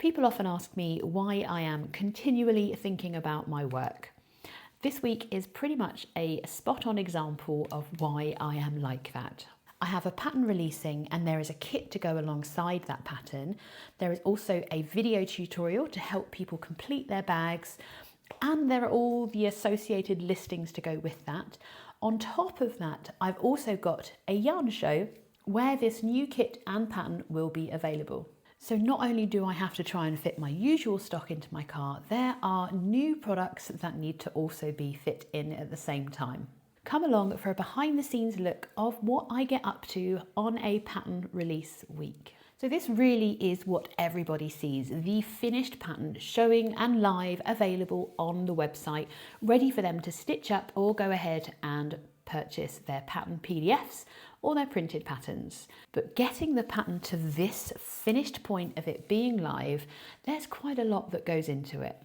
People often ask me why I am continually thinking about my work. This week is pretty much a spot-on example of why I am like that. I have a pattern releasing and there is a kit to go alongside that pattern. There is also a video tutorial to help people complete their bags, and there are all the associated listings to go with that. On top of that, I've also got a yarn show where this new kit and pattern will be available. So not only do I have to try and fit my usual stock into my cart, there are new products that need to also be fit in at the same time. Come along for a behind the scenes look of what I get up to on a pattern release week. So this really is what everybody sees, the finished pattern showing and live available on the website, ready for them to stitch up or go ahead and purchase their pattern PDFs or their printed patterns. But getting the pattern to this finished point of it being live, there's quite a lot that goes into it.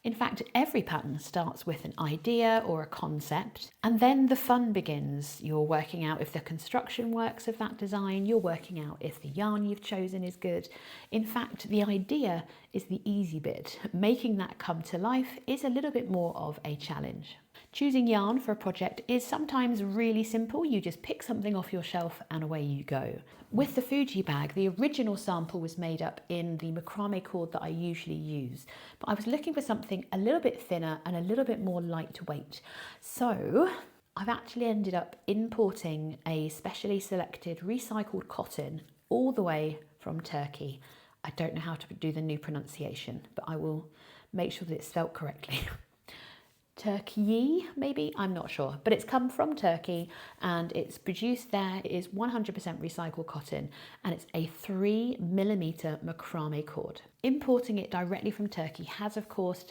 In fact, every pattern starts with an idea or a concept, and then the fun begins. You're working out if the construction works of that design, you're working out if the yarn you've chosen is good. In fact, the idea is the easy bit. Making that come to life is a little bit more of a challenge. Choosing yarn for a project is sometimes really simple. You just pick something off your shelf and away you go. With the Fuji bag, the original sample was made up in the macrame cord that I usually use, but I was looking for something a little bit thinner and a little bit more lightweight. So I've actually ended up importing a specially selected recycled cotton all the way from Turkey. I don't know how to do the new pronunciation, but I will make sure that it's spelt correctly. Turkey, maybe, I'm not sure, but it's come from Turkey and it's produced there. It is 100% recycled cotton and it's a 3mm macrame cord. Importing it directly from Turkey has of course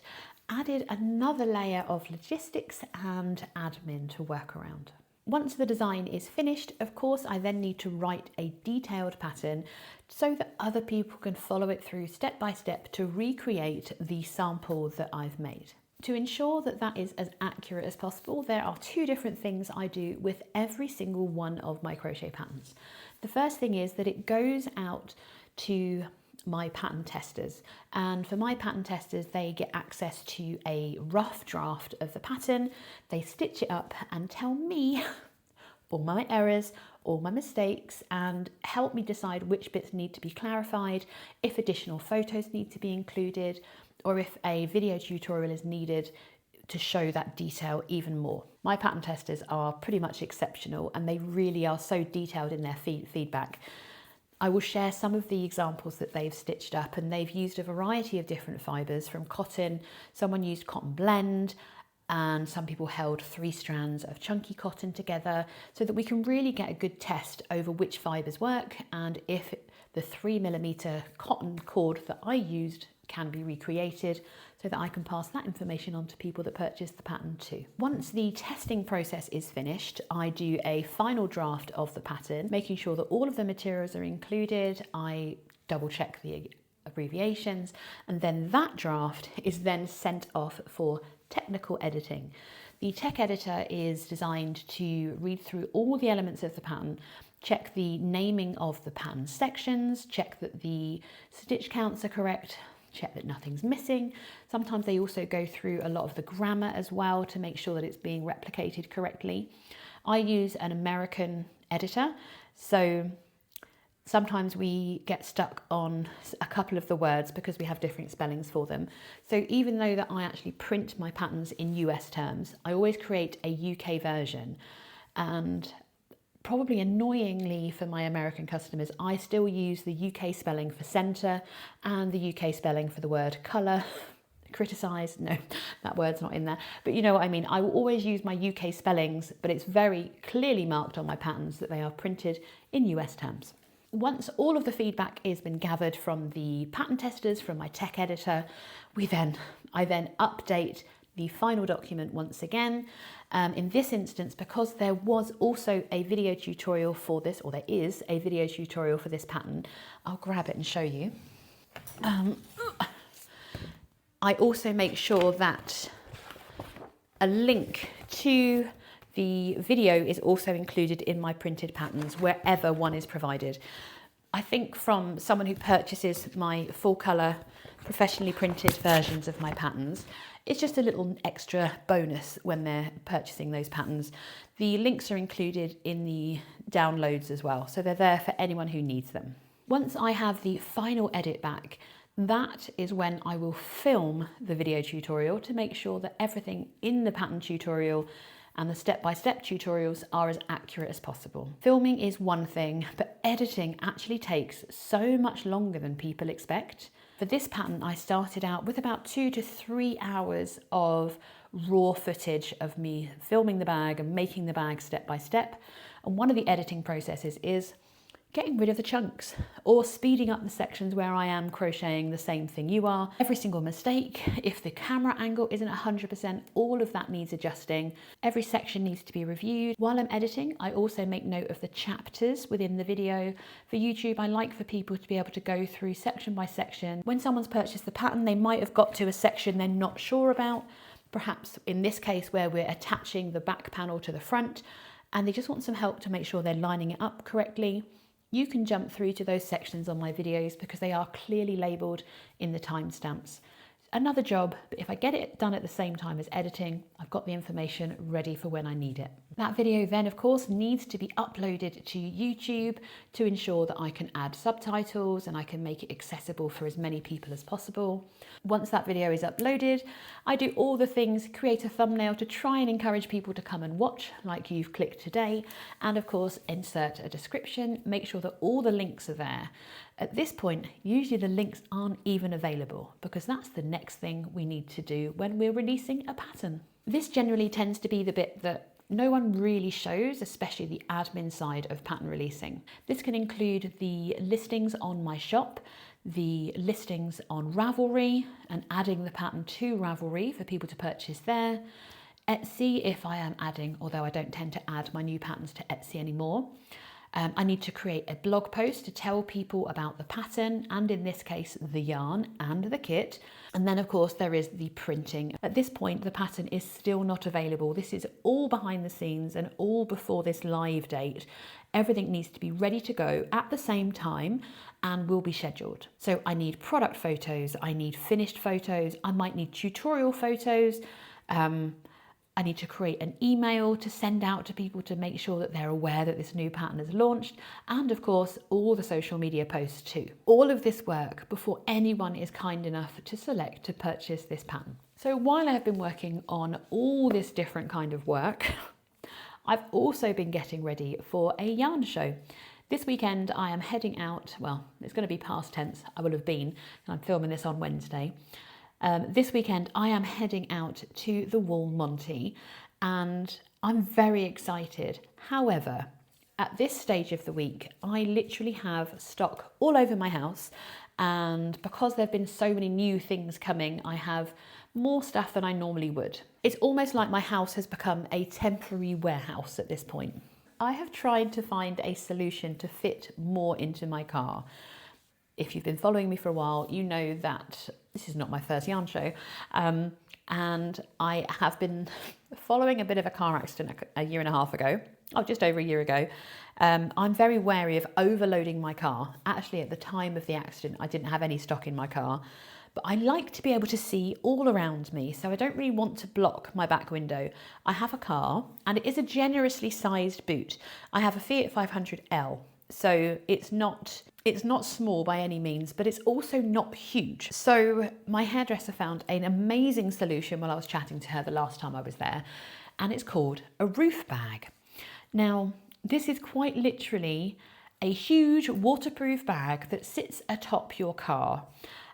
added another layer of logistics and admin to work around. Once the design is finished, of course, I then need to write a detailed pattern so that other people can follow it through step by step to recreate the sample that I've made. To ensure that that is as accurate as possible, there are two different things I do with every single one of my crochet patterns. The first thing is that it goes out to my pattern testers, and for my pattern testers they get access to a rough draft of the pattern. They stitch it up and tell me all my errors, all my mistakes, and help me decide which bits need to be clarified, if additional photos need to be included, or if a video tutorial is needed to show that detail even more. My pattern testers are pretty much exceptional and they really are so detailed in their feedback. I will share some of the examples that they've stitched up, and they've used a variety of different fibres from cotton. Someone used cotton blend, and some people held 3 strands of chunky cotton together so that we can really get a good test over which fibres work and if the 3mm cotton cord that I used can be recreated, so that I can pass that information on to people that purchase the pattern too. Once the testing process is finished, I do a final draft of the pattern, making sure that all of the materials are included. I double check the abbreviations, and then that draft is then sent off for technical editing. The tech editor is designed to read through all the elements of the pattern, check the naming of the pattern sections, check that the stitch counts are correct, check that nothing's missing. Sometimes they also go through a lot of the grammar as well to make sure that it's being replicated correctly. I use an American editor, so sometimes we get stuck on a couple of the words because we have different spellings for them. So even though that I actually print my patterns in US terms, I always create a UK version, and probably annoyingly for my American customers, I still use the UK spelling for centre and the UK spelling for the word colour. Criticise, no, that word's not in there, but you know what I mean. I will always use my UK spellings, but it's very clearly marked on my patterns that they are printed in US terms. Once all of the feedback has been gathered from the pattern testers, from my tech editor, I then update the final document once again. In this instance, because there was also a video tutorial for this, or there is a video tutorial for this pattern, I'll grab it and show you. I also make sure that a link to the video is also included in my printed patterns wherever one is provided. I think from someone who purchases my full colour professionally printed versions of my patterns. It's just a little extra bonus when they're purchasing those patterns. The links are included in the downloads as well, so they're there for anyone who needs them. Once I have the final edit back, that is when I will film the video tutorial to make sure that everything in the pattern tutorial and the step-by-step tutorials are as accurate as possible. Filming is one thing, but editing actually takes so much longer than people expect. For this pattern, I started out with about 2 to 3 hours of raw footage of me filming the bag and making the bag step by step. And one of the editing processes is getting rid of the chunks or speeding up the sections where I am crocheting the same thing you are. Every single mistake, if the camera angle isn't 100%, all of that needs adjusting. Every section needs to be reviewed. While I'm editing, I also make note of the chapters within the video. For YouTube, I like for people to be able to go through section by section. When someone's purchased the pattern, they might have got to a section they're not sure about. Perhaps in this case where we're attaching the back panel to the front and they just want some help to make sure they're lining it up correctly. You can jump through to those sections on my videos because they are clearly labelled in the timestamps. Another job, but if I get it done at the same time as editing, I've got the information ready for when I need it. That video then, of course, needs to be uploaded to YouTube to ensure that I can add subtitles and I can make it accessible for as many people as possible. Once that video is uploaded, I do all the things, create a thumbnail to try and encourage people to come and watch, like you've clicked today, and of course, insert a description, make sure that all the links are there. At this point, usually the links aren't even available because that's the next thing we need to do when we're releasing a pattern. This generally tends to be the bit that no one really shows, especially the admin side of pattern releasing. This can include the listings on my shop, the listings on Ravelry and adding the pattern to Ravelry for people to purchase there. Etsy, if I am adding, although I don't tend to add my new patterns to Etsy anymore. I need to create a blog post to tell people about the pattern and in this case the yarn and the kit. And then of course there is the printing. At this point the pattern is still not available. This is all behind the scenes and all before this live date. Everything needs to be ready to go at the same time and will be scheduled. So I need product photos, I need finished photos, I might need tutorial photos. I need to create an email to send out to people to make sure that they're aware that this new pattern is launched, and of course all the social media posts too. All of this work before anyone is kind enough to select to purchase this pattern. So while I've been working on all this different kind of work, I've also been getting ready for a yarn show. This weekend I am heading out, well, it's going to be past tense, I will have been, and I'm filming this on Wednesday. This weekend I am heading out to the Wool Monty and I'm very excited. However, at this stage of the week, I literally have stock all over my house, and because there have been so many new things coming, I have more stuff than I normally would. It's almost like my house has become a temporary warehouse at this point. I have tried to find a solution to fit more into my car. If you've been following me for a while, you know that this is not my first yarn show. And I have been following a bit of a car accident a year and a half ago, just over a year ago. I'm very wary of overloading my car. Actually, at the time of the accident, I didn't have any stock in my car, but I like to be able to see all around me. So I don't really want to block my back window. I have a car and it is a generously sized boot. I have a Fiat 500L. So it's not small by any means, but it's also not huge. So my hairdresser found an amazing solution while I was chatting to her the last time I was there, and it's called a roof bag. Now, this is quite literally a huge waterproof bag that sits atop your car,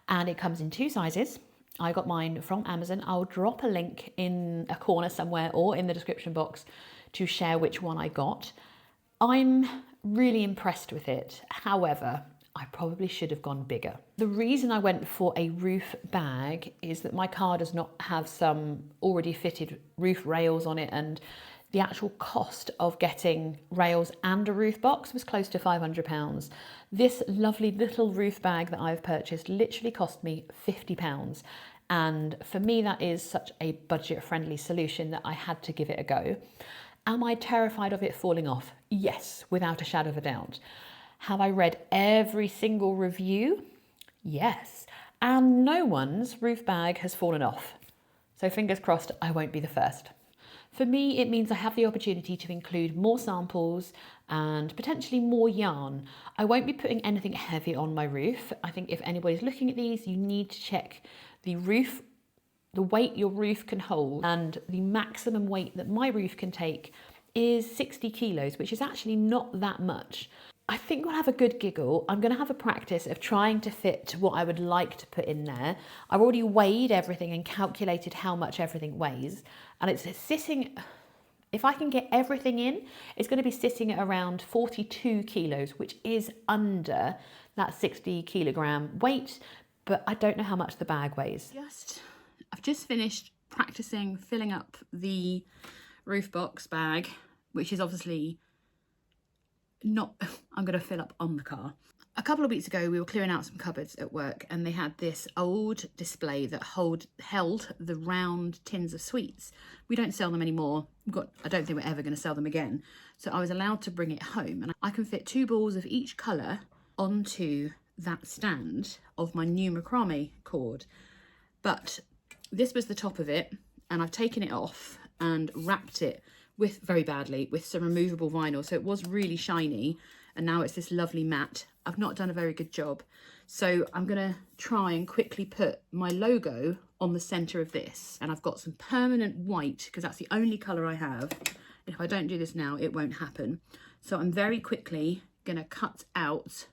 and it comes in 2 sizes. I got mine from Amazon. I'll drop a link in a corner somewhere or in the description box to share which one I got. I'm really impressed with it. However, I probably should have gone bigger. The reason I went for a roof bag is that my car does not have some already fitted roof rails on it, and the actual cost of getting rails and a roof box was close to £500. This lovely little roof bag that I've purchased literally cost me £50. And for me, that is such a budget-friendly solution that I had to give it a go. Am I terrified of it falling off? Yes, without a shadow of a doubt. Have I read every single review? Yes. and no one's roof bag has fallen off. So fingers crossed, I won't be the first. For me, it means I have the opportunity to include more samples and potentially more yarn. I won't be putting anything heavy on my roof. I think if anybody's looking at these, you need to check the roof, the weight your roof can hold, and the maximum weight that my roof can take is 60 kilos, which is actually not that much. I think we'll have a good giggle. I'm going to have a practice of trying to fit what I would like to put in there. I've already weighed everything and calculated how much everything weighs, and it's sitting, if I can get everything in, it's going to be sitting at around 42 kilos, which is under that 60 kilogram weight, but I don't know how much the bag weighs. I've just finished practicing filling up the roof box bag, which is obviously not, I'm going to fill up on the car. A couple of weeks ago, we were clearing out some cupboards at work, and they had this old display that held the round tins of sweets. We don't sell them anymore. I don't think we're ever going to sell them again. So I was allowed to bring it home, and I can fit 2 balls of each colour onto that stand of my new macrame cord. But this was the top of it, and I've taken it off and wrapped it very badly with some removable vinyl, so it was really shiny, and now it's this lovely matte. I've not done a very good job, so I'm gonna try and quickly put my logo on the center of this, and I've got some permanent white because that's the only color I have. If I don't do this now, it won't happen. So I'm very quickly gonna cut out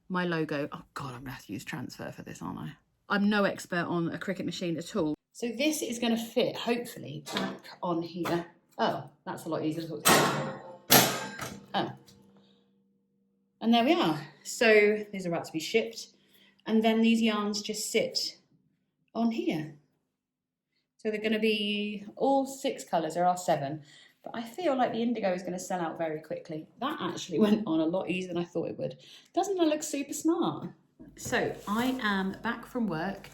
my logo. Oh God, I'm gonna have to use transfer for this, aren't I? I'm no expert on a Cricut machine at all. So this is gonna fit, hopefully, back on here. Oh, that's a lot easier to talk to. Oh. And there we are. So these are about to be shipped. And then these yarns just sit on here. So they're going to be all 6 colours. There are 7. But I feel like the indigo is going to sell out very quickly. That actually went on a lot easier than I thought it would. Doesn't that look super smart? So I am back from work.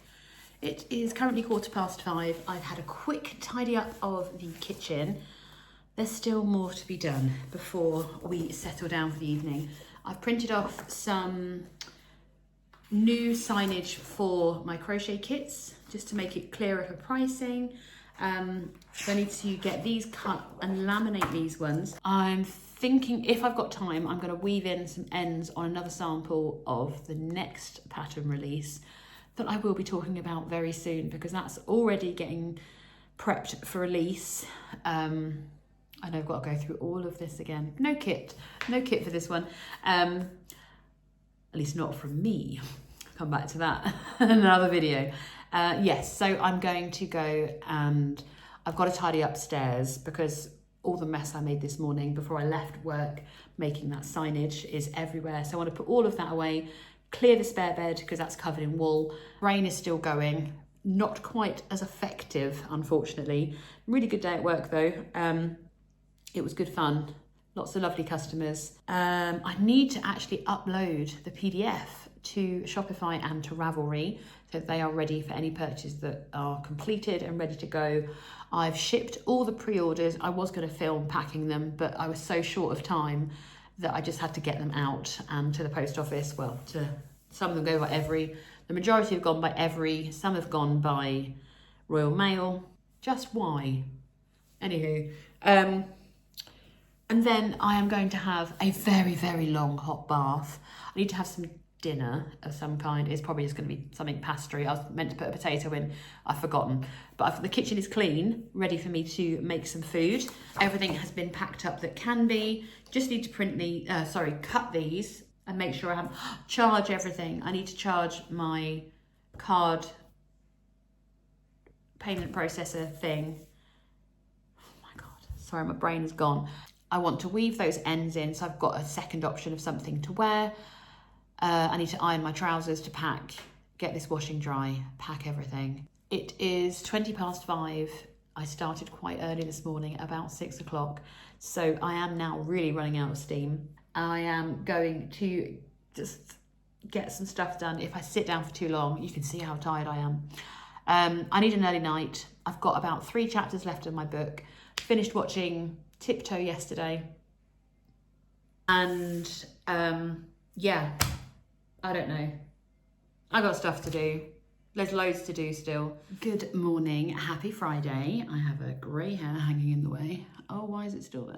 It is currently 5:15. I've had a quick tidy up of the kitchen. There's still more to be done before we settle down for the evening. I've printed off some new signage for my crochet kits, just to make it clearer for pricing. I need to get these cut and laminate these ones. I'm thinking, if I've got time, I'm gonna weave in some ends on another sample of the next pattern release that I will be talking about very soon, because that's already getting prepped for release. I know I've got to go through all of this again. No kit for this one. At least not from me. I'll come back to that in another video. Yes, so I'm going to go, and I've got to tidy upstairs because all the mess I made this morning before I left work making that signage is everywhere. So I want to put all of that away, clear the spare bed because that's covered in wool. Rain is still going, not quite as effective, unfortunately. Really good day at work though. It was good fun, lots of lovely customers. I need to actually upload the PDF to Shopify and to Ravelry so they are ready for any purchase that are completed and ready to go. I've shipped all the pre-orders. I was going to film packing them, but I was so short of time that I just had to get them out and to the post office. Well, some of them go by Every. The majority have gone by Every. Some have gone by Royal Mail. Just why? Anywho. And then I am going to have a very, very long hot bath. I need to have some dinner of some kind. It's probably just going to be something pastry. I was meant to put a potato in. I've forgotten. But the kitchen is clean, ready for me to make some food. Everything has been packed up that can be. Just need to cut these and make sure I have, charge everything. I need to charge my card payment processor thing. Oh my God, sorry, my brain is gone. I want to weave those ends in, so I've got a second option of something to wear. I need to iron my trousers to pack, get this washing dry, pack everything. It is 5:20. I started quite early this morning, about 6 o'clock. So I am now really running out of steam. I am going to just get some stuff done. If I sit down for too long, you can see how tired I am. I need an early night. I've got about 3 chapters left of my book. Finished watching Tiptoe yesterday. And yeah, I don't know. I got stuff to do. There's loads to do still. Good morning, happy Friday. I have a grey hair hanging in the way. Oh, why is it still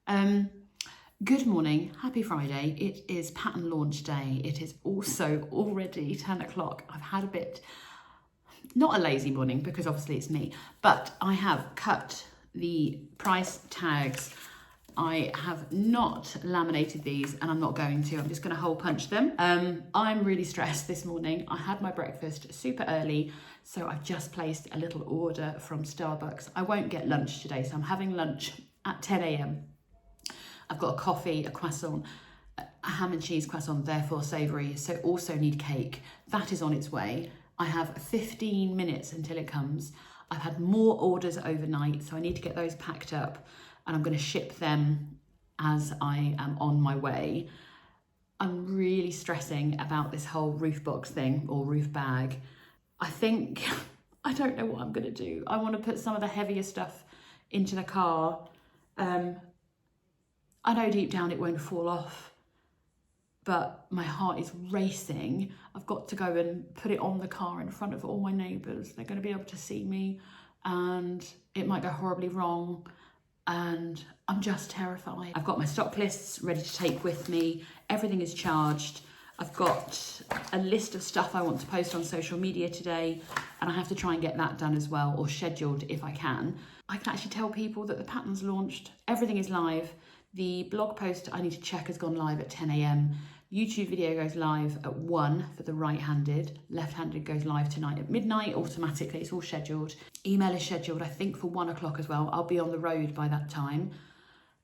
there? Good morning, happy Friday. It is pattern launch day. It is also already 10 o'clock. I've had a bit, not a lazy morning because obviously it's me, but I have cut the price tags. I have not laminated these and I'm not going to. I'm just going to hole punch them. I'm really stressed this morning. I had my breakfast super early, so I've just placed a little order from Starbucks. I won't get lunch today, so I'm having lunch at 10 a.m. I've got a coffee, a croissant, a ham and cheese croissant, therefore savoury, so also need cake. That is on its way. I have 15 minutes until it comes. I've had more orders overnight, so I need to get those packed up. And I'm going to ship them as I am on my way. I'm really stressing about this whole roof box thing or roof bag. I think, I don't know what I'm going to do. I want to put some of the heavier stuff into the car. I know deep down it won't fall off, but my heart is racing. I've got to go and put it on the car in front of all my neighbours. They're going to be able to see me and it might go horribly wrong. And I'm just terrified. I've got my stock lists ready to take with me. Everything is charged. I've got a list of stuff I want to post on social media today, and I have to try and get that done as well, or scheduled if I can. I can actually tell people that the pattern's launched. Everything is live. The blog post I need to check has gone live at 10 a.m. YouTube video goes live at 1 for the right-handed. Left-handed goes live tonight at midnight automatically. It's all scheduled. Email is scheduled, I think, for 1 o'clock as well. I'll be on the road by that time.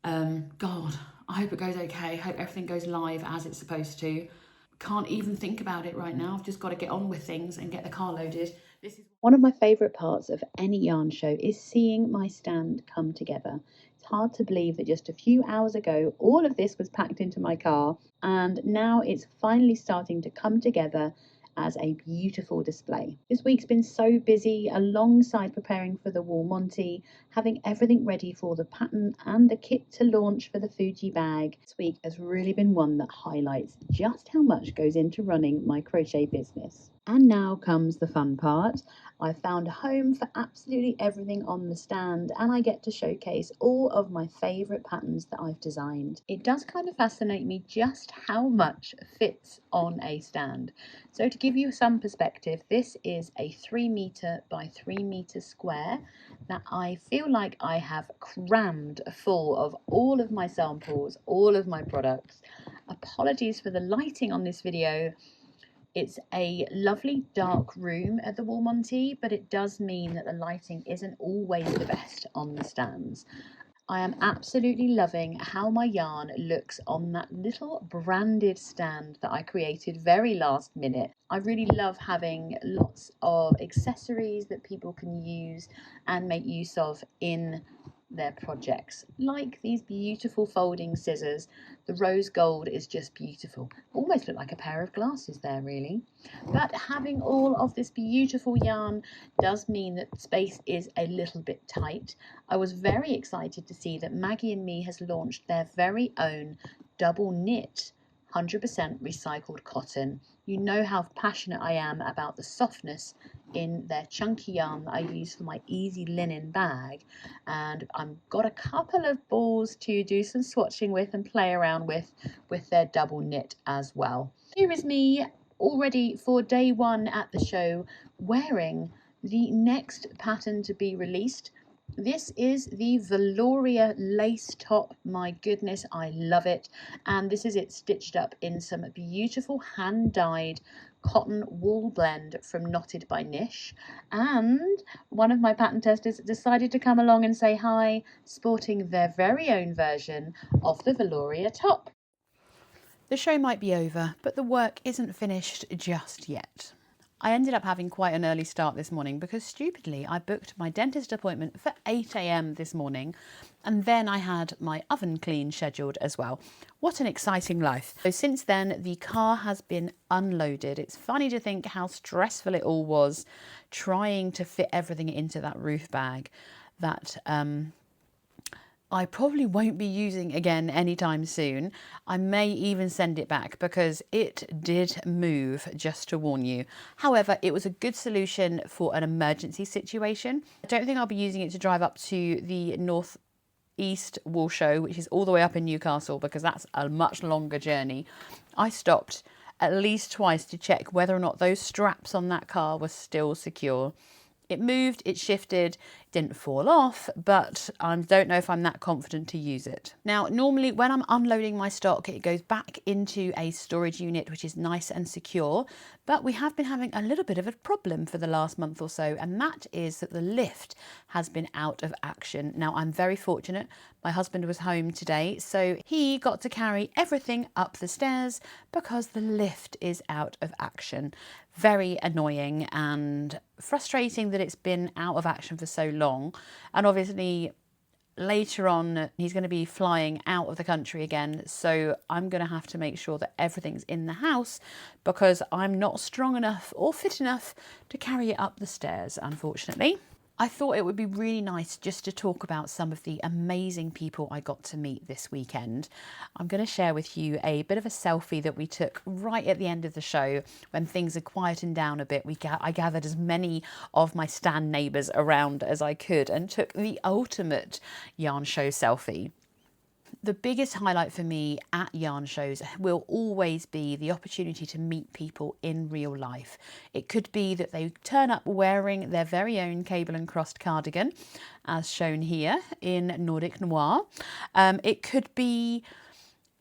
God, I hope it goes okay. I hope everything goes live as it's supposed to. Can't even think about it right now. I've just got to get on with things and get the car loaded. This is one of my favourite parts of any yarn show is seeing my stand come together. It's hard to believe that just a few hours ago, all of this was packed into my car, and now it's finally starting to come together as a beautiful display. This week's been so busy alongside preparing for the Wool Monty, having everything ready for the pattern and the kit to launch for the Fuji bag. This week has really been one that highlights just how much goes into running my crochet business. And now comes the fun part. I found a home for absolutely everything on the stand, and I get to showcase all of my favourite patterns that I've designed. It does kind of fascinate me just how much fits on a stand. So to give you some perspective, this is a 3 metre by 3 metre square that I feel like I have crammed full of all of my samples, all of my products. Apologies for the lighting on this video. It's a lovely dark room at the Wool Monty, but it does mean that the lighting isn't always the best on the stands. I am absolutely loving how my yarn looks on that little branded stand that I created very last minute. I really love having lots of accessories that people can use and make use of in their projects, like these beautiful folding scissors. The rose gold is just beautiful, almost look like a pair of glasses there really. But having all of this beautiful yarn does mean that space is a little bit tight. I was very excited to see that Maggie and Me has launched their very own double knit 100% recycled cotton. You know how passionate I am about the softness in their chunky yarn that I use for my easy linen bag, and I've got a couple of balls to do some swatching with and play around with their double knit as well. Here is me all ready for day one at the show, wearing the next pattern to be released. This is the Velouria lace top. My goodness, I love it. And this is it stitched up in some beautiful hand-dyed cotton wool blend from Knotted by Nish. And one of my pattern testers decided to come along and say hi, sporting their very own version of the Velouria top. The show might be over, but the work isn't finished just yet. I ended up having quite an early start this morning because stupidly I booked my dentist appointment for 8 a.m. this morning, and then I had my oven clean scheduled as well. What an exciting life. So since then the car has been unloaded. It's funny to think how stressful it all was trying to fit everything into that roof bag that I probably won't be using again anytime soon. I may even send it back because it did move, just to warn you. However, it was a good solution for an emergency situation. I don't think I'll be using it to drive up to the North East Wool Show, which is all the way up in Newcastle, because that's a much longer journey. I stopped at least twice to check whether or not those straps on that car were still secure. It moved, it shifted, didn't fall off, but I don't know if I'm that confident to use it. Now, normally when I'm unloading my stock, it goes back into a storage unit, which is nice and secure, but we have been having a little bit of a problem for the last month or so, and that is that the lift has been out of action. Now, I'm very fortunate. My husband was home today, so he got to carry everything up the stairs because the lift is out of action. Very annoying and frustrating that it's been out of action for so long. And obviously later on he's going to be flying out of the country again, so I'm going to have to make sure that everything's in the house because I'm not strong enough or fit enough to carry it up the stairs, unfortunately. I thought it would be really nice just to talk about some of the amazing people I got to meet this weekend. I'm going to share with you a bit of a selfie that we took right at the end of the show when things had quietened down a bit. I gathered as many of my stand neighbours around as I could and took the ultimate yarn show selfie. The biggest highlight for me at yarn shows will always be the opportunity to meet people in real life. It could be that they turn up wearing their very own cable and crossed cardigan, as shown here in Nordic Noir. It could be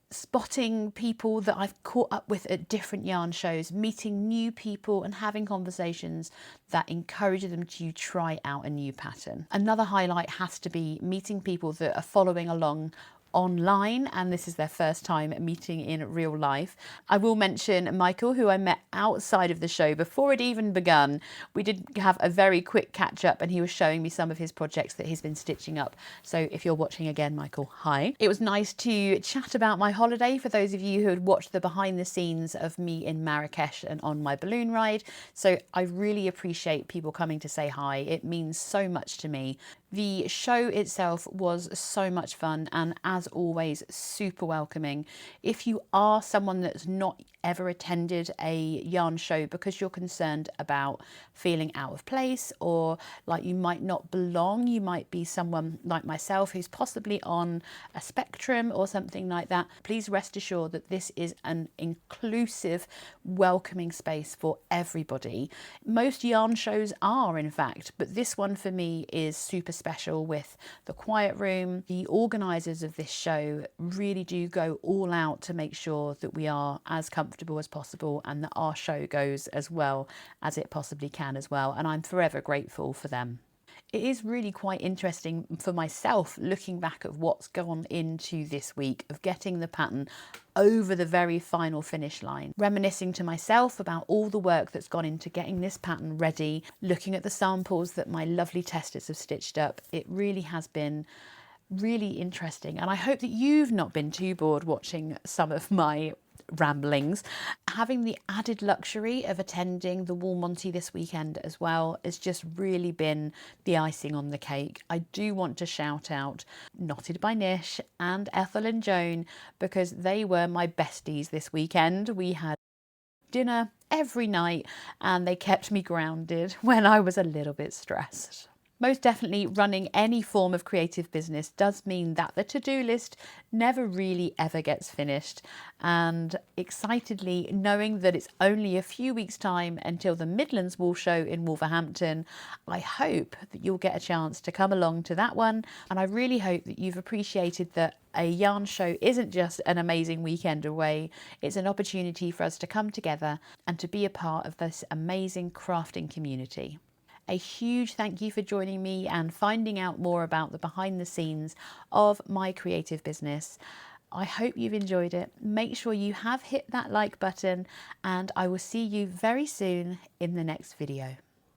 spotting people that I've caught up with at different yarn shows, meeting new people and having conversations that encourage them to try out a new pattern. Another highlight has to be meeting people that are following along online and this is their first time meeting in real life. I will mention Michael, who I met outside of the show before it even begun. We did have a very quick catch up and he was showing me some of his projects that he's been stitching up. So if you're watching again, Michael, hi. It was nice to chat about my holiday for those of you who had watched the behind the scenes of me in Marrakesh and on my balloon ride. So I really appreciate people coming to say hi. It means so much to me. The show itself was so much fun and as always super welcoming. If you are someone that's not ever attended a yarn show because you're concerned about feeling out of place or like you might not belong, you might be someone like myself who's possibly on a spectrum or something like that, please rest assured that this is an inclusive, welcoming space for everybody. Most yarn shows are, in fact, but this one for me is super special with the quiet room. The organisers of this show really do go all out to make sure that we are as comfortable as possible and that our show goes as well as it possibly can as well, and I'm forever grateful for them. It is really quite interesting for myself looking back at what's gone into this week of getting the pattern over the very final finish line, reminiscing to myself about all the work that's gone into getting this pattern ready, looking at the samples that my lovely testers have stitched up. It really has been really interesting, and I hope that you've not been too bored watching some of my ramblings. Having the added luxury of attending the Wool Monty this weekend as well has just really been the icing on the cake. I do want to shout out Knotted by Nish and Ethel and Joan because they were my besties this weekend. We had dinner every night and they kept me grounded when I was a little bit stressed. Most definitely, running any form of creative business does mean that the to-do list never really ever gets finished. And excitedly, knowing that it's only a few weeks' time until the Midlands Wool Show in Wolverhampton, I hope that you'll get a chance to come along to that one. And I really hope that you've appreciated that a yarn show isn't just an amazing weekend away, it's an opportunity for us to come together and to be a part of this amazing crafting community. A huge thank you for joining me and finding out more about the behind the scenes of my creative business. I hope you've enjoyed it. Make sure you have hit that like button and I will see you very soon in the next video.